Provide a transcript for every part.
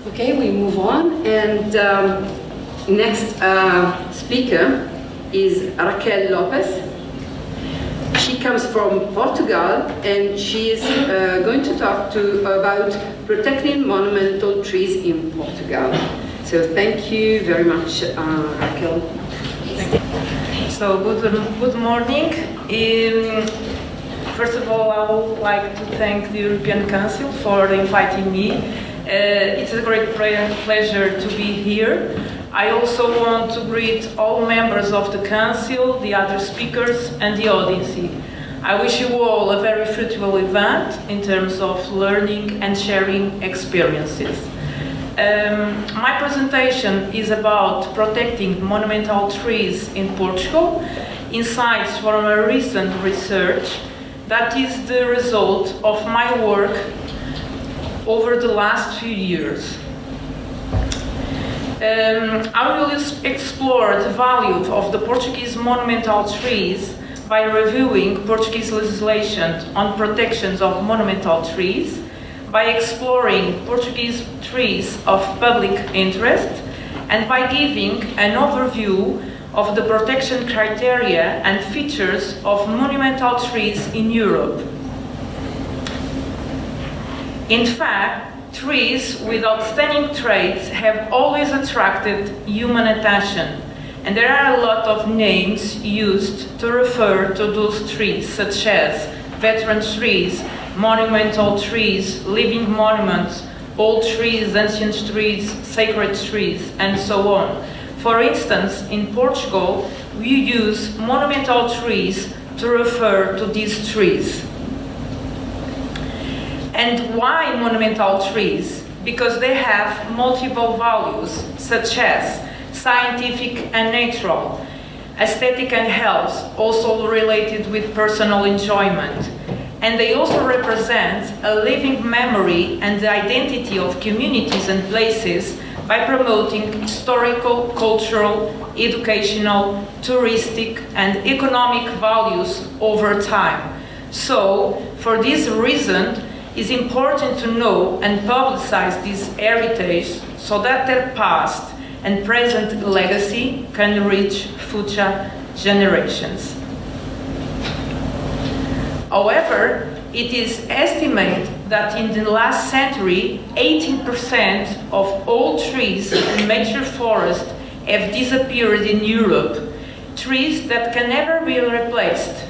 Okay, we move on, and next speaker is Raquel Lopes. She comes from Portugal, and she is going to talk about protecting monumental trees in Portugal. So thank you very much, Raquel. So good morning. First of all, I would like to thank the European Council for inviting me. It's a great pleasure to be here. I also want to greet all members of the Council, the other speakers, and the audience. I wish you all a very fruitful event in terms of learning and sharing experiences. My presentation is about protecting monumental trees in Portugal, insights from a recent research that is the result of my work over the last few years. I will explore the value of the Portuguese monumental trees by reviewing Portuguese legislation on protections of monumental trees, by exploring Portuguese trees of public interest, and by giving an overview of the protection criteria and features of monumental trees in Europe. In fact, trees with outstanding traits have always attracted human attention, and there are a lot of names used to refer to those trees, such as veteran trees, monumental trees, living monuments, old trees, ancient trees, sacred trees, and so on. For instance, in Portugal, we use monumental trees to refer to these trees. And why monumental trees? Because they have multiple values, such as scientific and natural, aesthetic and health, also related with personal enjoyment. And they also represent a living memory and the identity of communities and places by promoting historical, cultural, educational, touristic, and economic values over time. So, for this reason, it's important to know and publicize this heritage so that their past and present legacy can reach future generations. However, it is estimated that in the last century, 18% of all trees and major forests have disappeared in Europe, trees that can never be replaced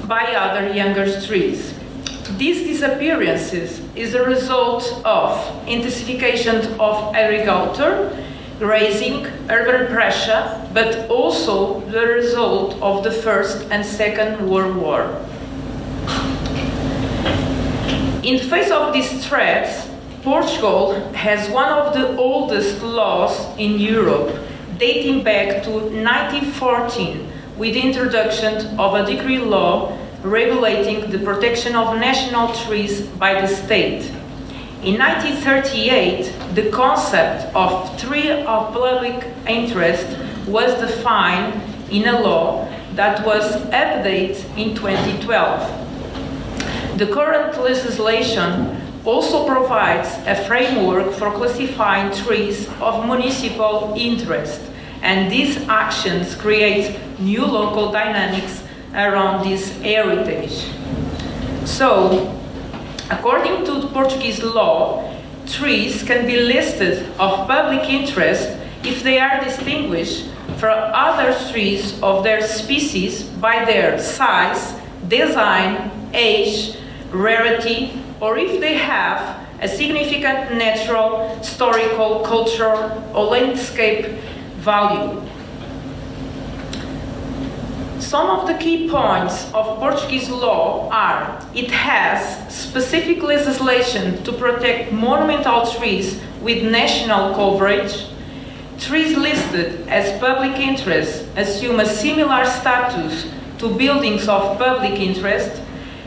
by other younger trees. These disappearances is a result of intensification of agriculture, grazing, urban pressure, but also the result of the First and Second World War. In the face of these threats, Portugal has one of the oldest laws in Europe, dating back to 1914, with the introduction of a decree law regulating the protection of national trees by the state. In 1938, the concept of tree of public interest was defined in a law that was updated in 2012. The current legislation also provides a framework for classifying trees of municipal interest, and these actions create new local dynamics around this heritage. So, according to the Portuguese law, trees can be listed of public interest if they are distinguished from other trees of their species by their size, design, age, rarity, or if they have a significant natural, historical, cultural, or landscape value. Some of the key points of Portuguese law are: it has specific legislation to protect monumental trees with national coverage. Trees listed as public interest assume a similar status to buildings of public interest,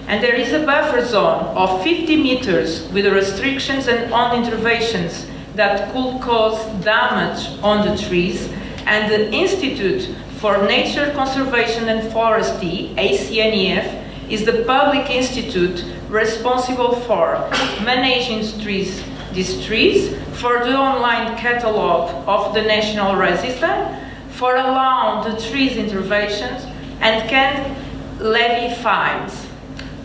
and there is a buffer zone of 50 meters with restrictions and on interventions that could cause damage on the trees, and the Institute for Nature Conservation and Forestry, ACNF, is the public institute responsible for managing trees these trees for the online catalog of the National Register, for allowing the trees interventions, and can levy fines.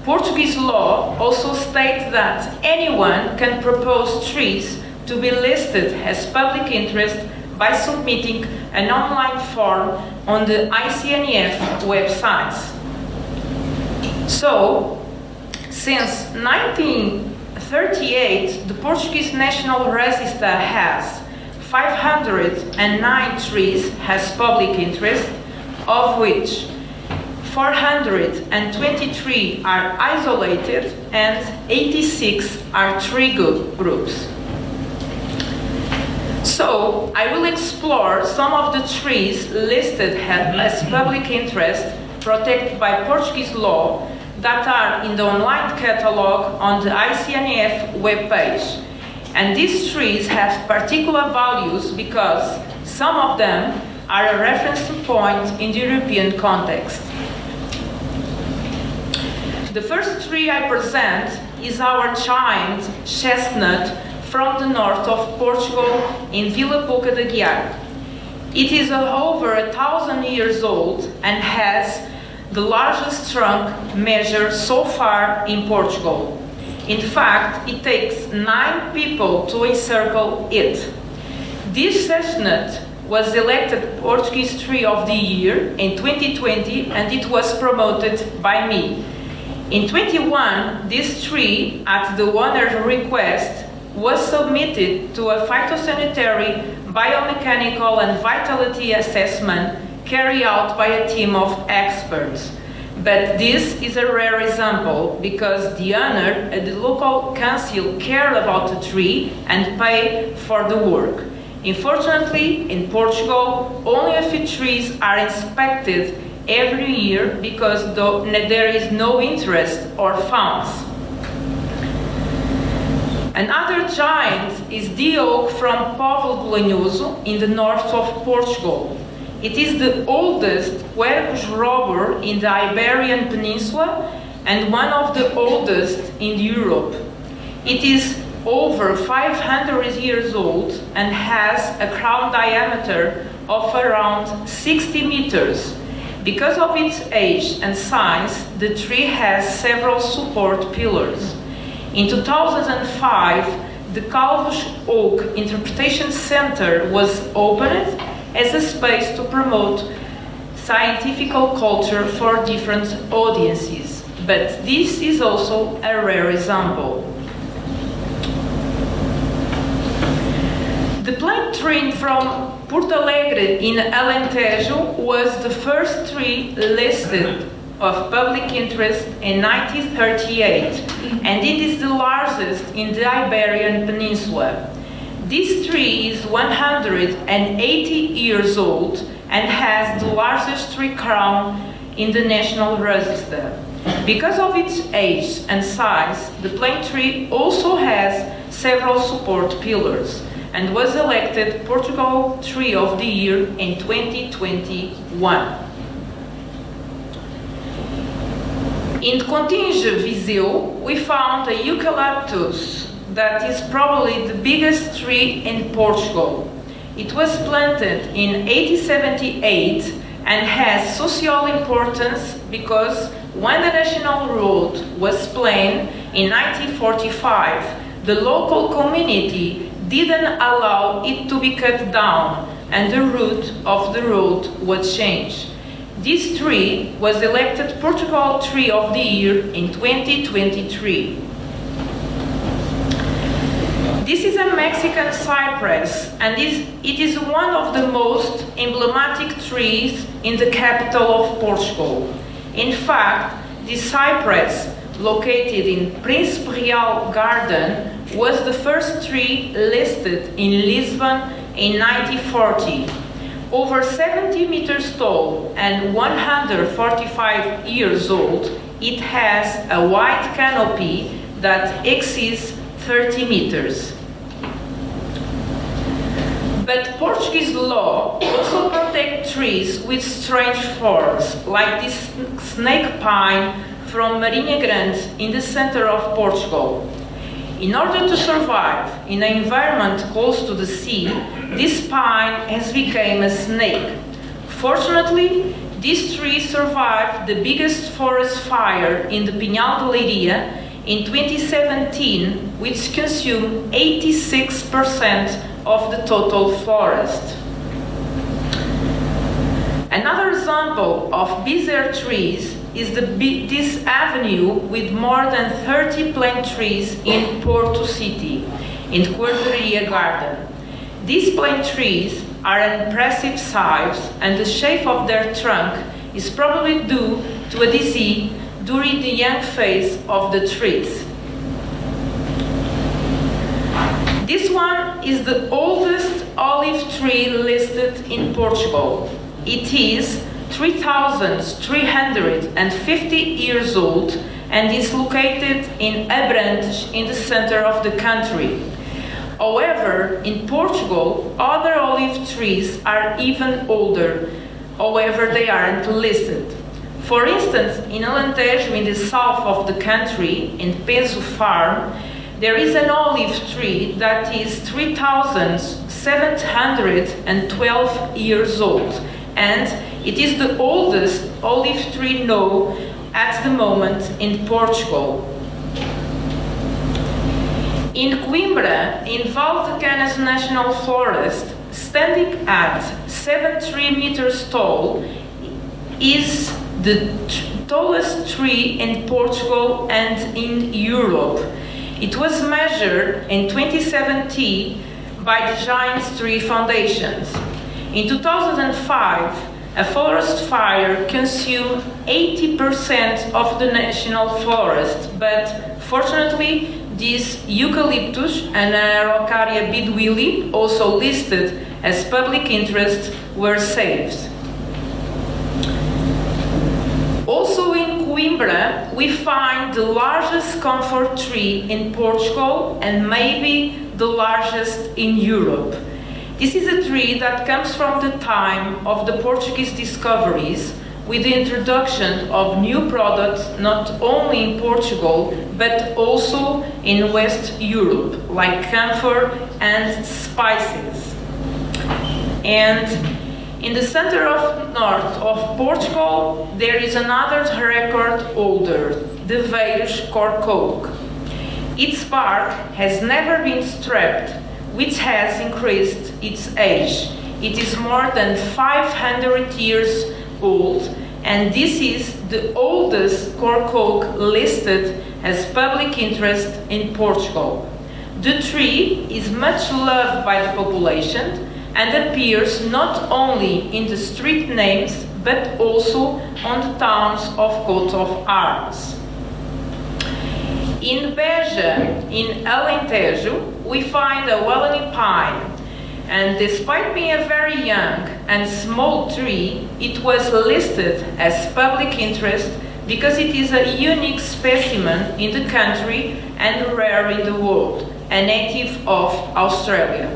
Portuguese law also states that anyone can propose trees to be listed as public interest by submitting an online form on the ICNF websites. So, since 1938, the Portuguese National Register has 509 trees as public interest, of which 423 are isolated and 86 are tree groups. So, I will explore some of the trees listed as public interest protected by Portuguese law that are in the online catalog on the ICNF webpage. And these trees have particular values because some of them are a reference point in the European context. The first tree I present is our giant chestnut from the north of Portugal in Vila Pouca de Guiar. It is over 1,000 years old and has the largest trunk measured so far in Portugal. In fact, it takes 9 people to encircle it. This chestnut was elected Portuguese Tree of the Year in 2020, and it was promoted by me. In 2021, this tree, at the owner's request, was submitted to a phytosanitary, biomechanical and vitality assessment carried out by a team of experts. But this is a rare example because the owner and the local council care about the tree and pay for the work. Unfortunately, in Portugal, only a few trees are inspected every year because there is no interest or funds. Another giant is the oak from Povo de Lanhoso in the north of Portugal. It is the oldest Quercus robur in the Iberian Peninsula and one of the oldest in Europe. It is over 500 years old and has a crown diameter of around 60 meters. Because of its age and size, the tree has several support pillars. In 2005, the Calvos Oak Interpretation Center was opened as a space to promote scientific culture for different audiences. But this is also a rare example. The plant tree from Porto Alegre in Alentejo was the first tree listed of public interest in 1938, and it is the largest in the Iberian Peninsula. This tree is 180 years old and has the largest tree crown in the National Register. Because of its age and size, the plane tree also has several support pillars and was elected Portugal Tree of the Year in 2021. In Continge, Viseu, we found a eucalyptus that is probably the biggest tree in Portugal. It was planted in 1878 and has social importance because when the national road was planned in 1945, the local community didn't allow it to be cut down and the route of the road was changed. This tree was elected Portugal Tree of the Year in 2023. This is a Mexican cypress, and it is one of the most emblematic trees in the capital of Portugal. In fact, this cypress, located in Príncipe Real Garden, was the first tree listed in Lisbon in 1940. Over 70 meters tall and 145 years old, it has a white canopy that exceeds 30 meters. But Portuguese law also protects trees with strange forms, like this snake pine from Marinha Grande in the center of Portugal. In order to survive in an environment close to the sea, this pine has become a snake. Fortunately, this tree survived the biggest forest fire in the Pinhal de Leiria in 2017, which consumed 86% of the total forest. Another example of bizarre trees is this avenue with more than 30 plant trees in Porto City, in Quarteria Garden. These plant trees are an impressive size, and the shape of their trunk is probably due to a disease during the young phase of the trees. This one is the oldest olive tree listed in Portugal. It is 3,350 years old and is located in Abrantes in the center of the country. However, in Portugal, other olive trees are even older. However, they aren't listed. For instance, in Alentejo, in the south of the country, in Peso Farm, there is an olive tree that is 3,712 years old, and it is the oldest olive tree known at the moment in Portugal. In Coimbra, in Val de Canas National Forest, standing at 73 meters tall, is the tallest tree in Portugal and in Europe. It was measured in 2017 by the Giants Tree Foundations. In 2005, a forest fire consumed 80% of the national forest, but fortunately, this eucalyptus and Araucaria bidwilli, also listed as public interest, were saved. Also in Coimbra, we find the largest comfort tree in Portugal and maybe the largest in Europe. This is a tree that comes from the time of the Portuguese discoveries, with the introduction of new products not only in Portugal but also in West Europe, like camphor and spices. And in the center of north of Portugal, there is another record older, the Veiros corcoque. Its bark has never been stripped, which has increased its age. It is more than 500 years old, and this is the oldest corcoque listed as public interest in Portugal. The tree is much loved by the population and appears not only in the street names but also on the towns of coat of arms. In Beja, in Alentejo, we find a Wellany pine, and despite being a very young and small tree, it was listed as public interest because it is a unique specimen in the country and rare in the world, a native of Australia.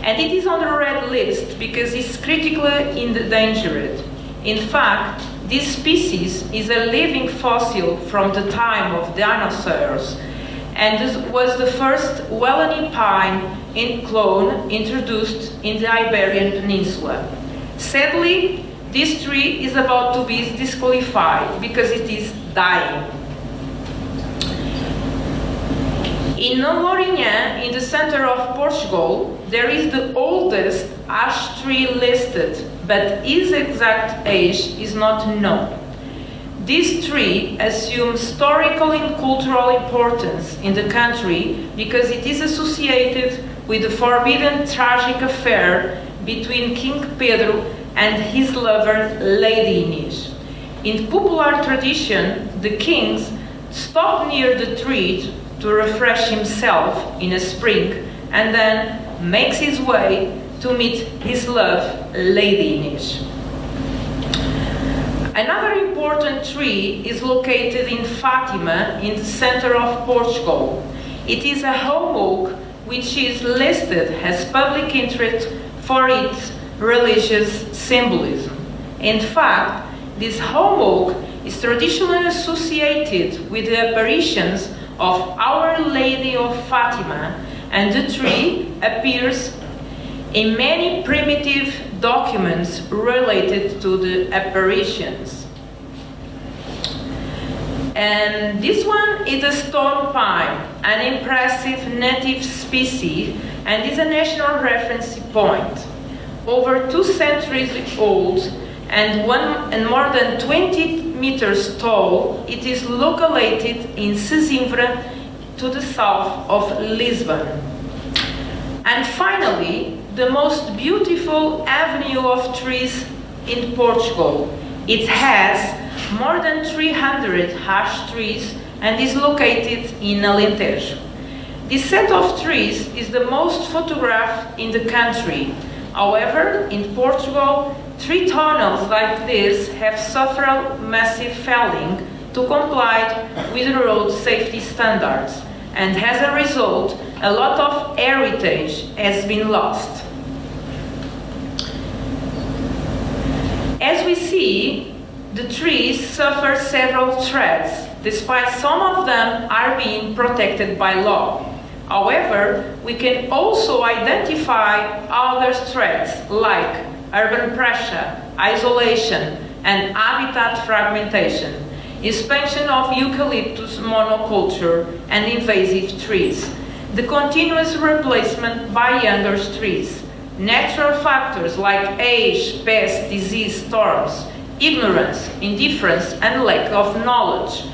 And it is on the red list because it's critically endangered. In fact, this species is a living fossil from the time of dinosaurs, and this was the first Wellany pine in clone introduced in the Iberian Peninsula. Sadly, this tree is about to be disqualified because it is dying. In Lourinhã, in the center of Portugal, there is the oldest ash tree listed, but its exact age is not known. This tree assumes historical and cultural importance in the country because it is associated with the forbidden tragic affair between King Pedro and his lover Lady Inês. In popular tradition, the king stopped near the tree to refresh himself in a spring and then makes his way to meet his love, Lady Inês. Another important tree is located in Fátima, in the center of Portugal. It is a home oak which is listed as public interest for its religious symbolism. In fact, this home oak is traditionally associated with the apparitions of Our Lady of Fatima, and the tree appears in many primitive documents related to the apparitions. And this one is a stone pine, an impressive native species, and is a national reference point. Over 2 centuries old and more than 20 meters tall, it is located in Sesimbra to the south of Lisbon. And finally, the most beautiful avenue of trees in Portugal. It has more than 300 ash trees and is located in Alentejo. This set of trees is the most photographed in the country. However, in Portugal, 3 tunnels like this have suffered massive felling to comply with road safety standards, and as a result, a lot of heritage has been lost. As we see, the trees suffer several threats, despite some of them are being protected by law. However, we can also identify other threats like urban pressure, isolation, and habitat fragmentation, expansion of eucalyptus monoculture and invasive trees, the continuous replacement by younger trees, natural factors like age, pest, disease, storms, ignorance, indifference, and lack of knowledge,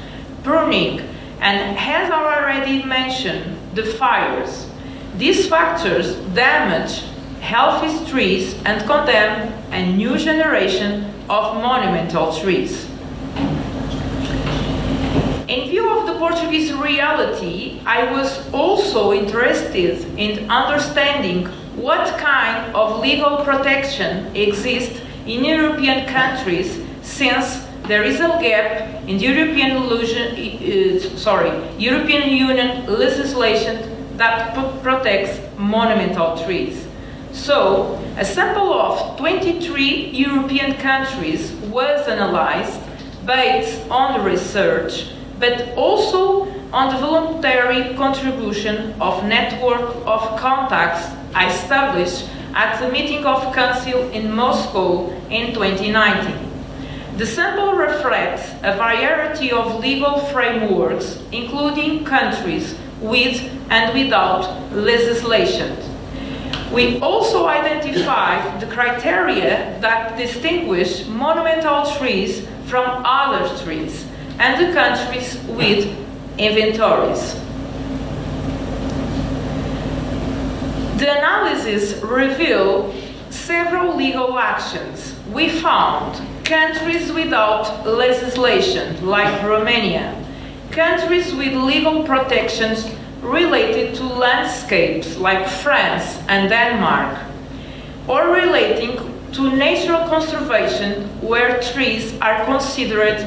pruning, and as I already mentioned, the fires. These factors damage healthy trees and condemn a new generation of monumental trees. In view of the Portuguese reality, I was also interested in understanding what kind of legal protection exists in European countries, since there is a gap in the European Union legislation that protects monumental trees. So, a sample of 23 European countries was analyzed based on the research, but also on the voluntary contribution of network of contacts I established at the meeting of Council in Moscow in 2019. The sample reflects a variety of legal frameworks, including countries with and without legislation. We also identified the criteria that distinguish monumental trees from other trees and the countries with inventories. The analysis revealed several legal actions. We found countries without legislation, like Romania, countries with legal protections related to landscapes, like France and Denmark, or relating to natural conservation, where trees are considered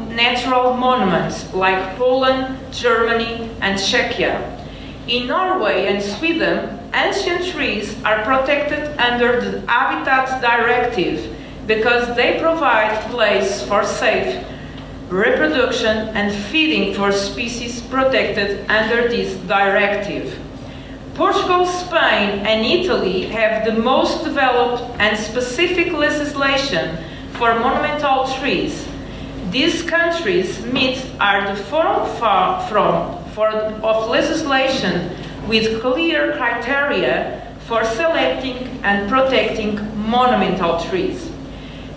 natural monuments, like Poland, Germany, and Czechia. In Norway and Sweden, ancient trees are protected under the Habitats Directive because they provide place for safe reproduction and feeding for species protected under this directive. Portugal, Spain, and Italy have the most developed and specific legislation for monumental trees. These countries meet are the forefront of legislation with clear criteria for selecting and protecting monumental trees.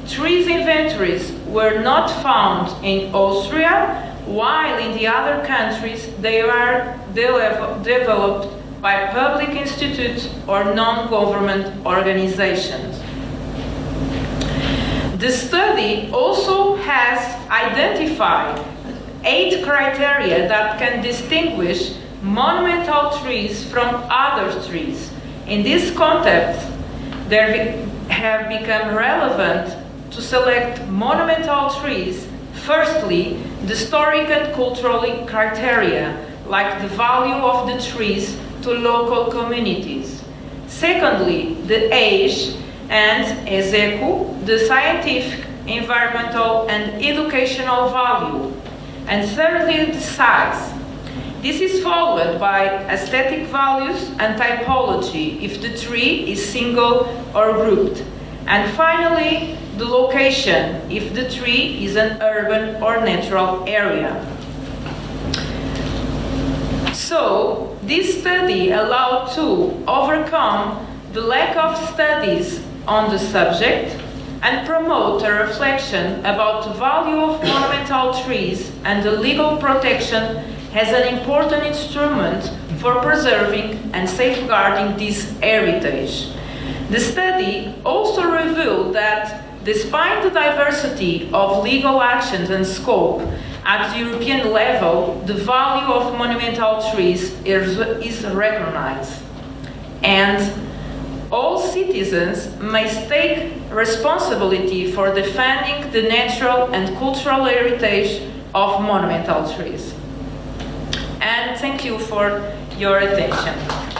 Trees inventories were not found in Austria, while in the other countries they are developed by public institutes or non-government organizations. The study also has identified 8 criteria that can distinguish monumental trees from other trees. In this context, they have become relevant to select monumental trees. Firstly, the historic and cultural criteria, like the value of the trees to local communities. Secondly, the age, and as echo, the scientific, environmental, and educational value. And thirdly, the size. This is followed by aesthetic values and typology if the tree is single or grouped. And finally, the location if the tree is an urban or natural area. So, this study allowed to overcome the lack of studies on the subject and promote a reflection about the value of monumental trees and the legal protection as an important instrument for preserving and safeguarding this heritage. The study also revealed that despite the diversity of legal actions and scope at the European level, the value of monumental trees is recognized. And all citizens must take responsibility for defending the natural and cultural heritage of monumental trees. And thank you for your attention.